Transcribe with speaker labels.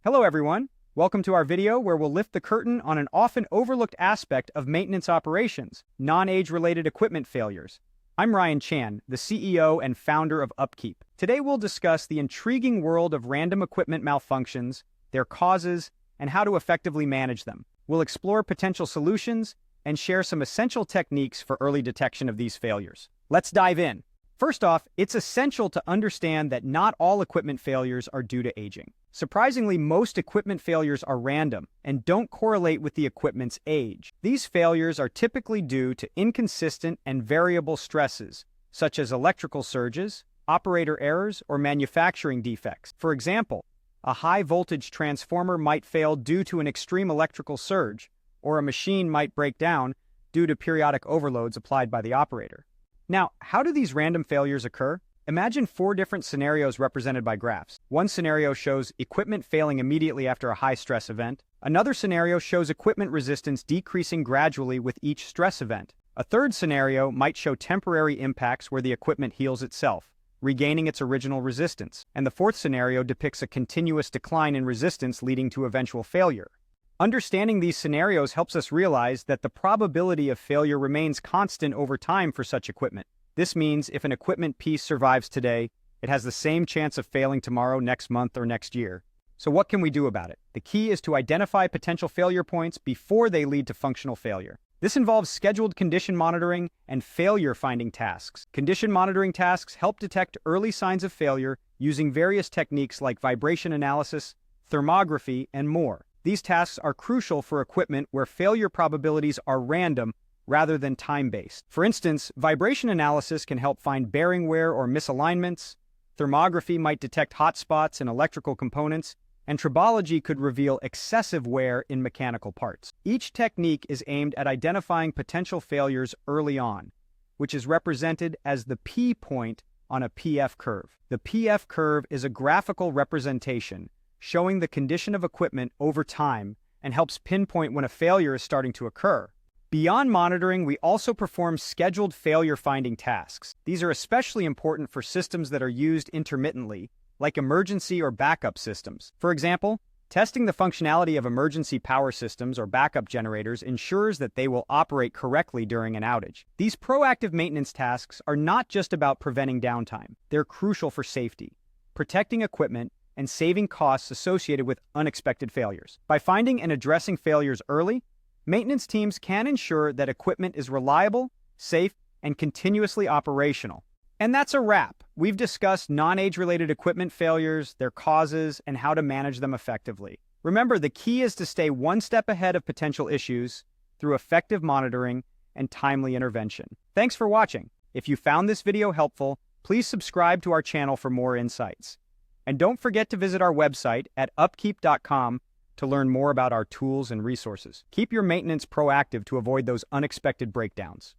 Speaker 1: Hello everyone, welcome to our video where we'll lift the curtain on an often overlooked aspect of maintenance operations, non-age-related equipment failures. I'm Ryan Chan, the CEO and founder of UpKeep. Today we'll discuss the intriguing world of random equipment malfunctions, their causes, and how to effectively manage them. We'll explore potential solutions and share some essential techniques for early detection of these failures. Let's dive in. First off, it's essential to understand that not all equipment failures are due to aging. Surprisingly, most equipment failures are random and don't correlate with the equipment's age. These failures are typically due to inconsistent and variable stresses, such as electrical surges, operator errors, or manufacturing defects. For example, a high-voltage transformer might fail due to an extreme electrical surge, or a machine might break down due to periodic overloads applied by the operator. Now, how do these random failures occur? Imagine 4 different scenarios represented by graphs. One scenario shows equipment failing immediately after a high-stress event. Another scenario shows equipment resistance decreasing gradually with each stress event. A third scenario might show temporary impacts where the equipment heals itself, regaining its original resistance. And the fourth scenario depicts a continuous decline in resistance leading to eventual failure. Understanding these scenarios helps us realize that the probability of failure remains constant over time for such equipment. This means if an equipment piece survives today, it has the same chance of failing tomorrow, next month, or next year. So what can we do about it? The key is to identify potential failure points before they lead to functional failure. This involves scheduled condition monitoring and failure-finding tasks. Condition monitoring tasks help detect early signs of failure using various techniques like vibration analysis, thermography, and more. These tasks are crucial for equipment where failure probabilities are random rather than time-based. For instance, vibration analysis can help find bearing wear or misalignments, thermography might detect hotspots in electrical components, and tribology could reveal excessive wear in mechanical parts. Each technique is aimed at identifying potential failures early on, which is represented as the P point on a PF curve. The PF curve is a graphical representation showing the condition of equipment over time and helps pinpoint when a failure is starting to occur. Beyond monitoring, we also perform scheduled failure-finding tasks. These are especially important for systems that are used intermittently, like emergency or backup systems. For example, testing the functionality of emergency power systems or backup generators ensures that they will operate correctly during an outage. These proactive maintenance tasks are not just about preventing downtime. They're crucial for safety, protecting equipment, and saving costs associated with unexpected failures. By finding and addressing failures early, maintenance teams can ensure that equipment is reliable, safe, and continuously operational. And that's a wrap. We've discussed non-age-related equipment failures, their causes, and how to manage them effectively. Remember, the key is to stay one step ahead of potential issues through effective monitoring and timely intervention. Thanks for watching. If you found this video helpful, please subscribe to our channel for more insights. And don't forget to visit our website at upkeep.com to learn more about our tools and resources. Keep your maintenance proactive to avoid those unexpected breakdowns.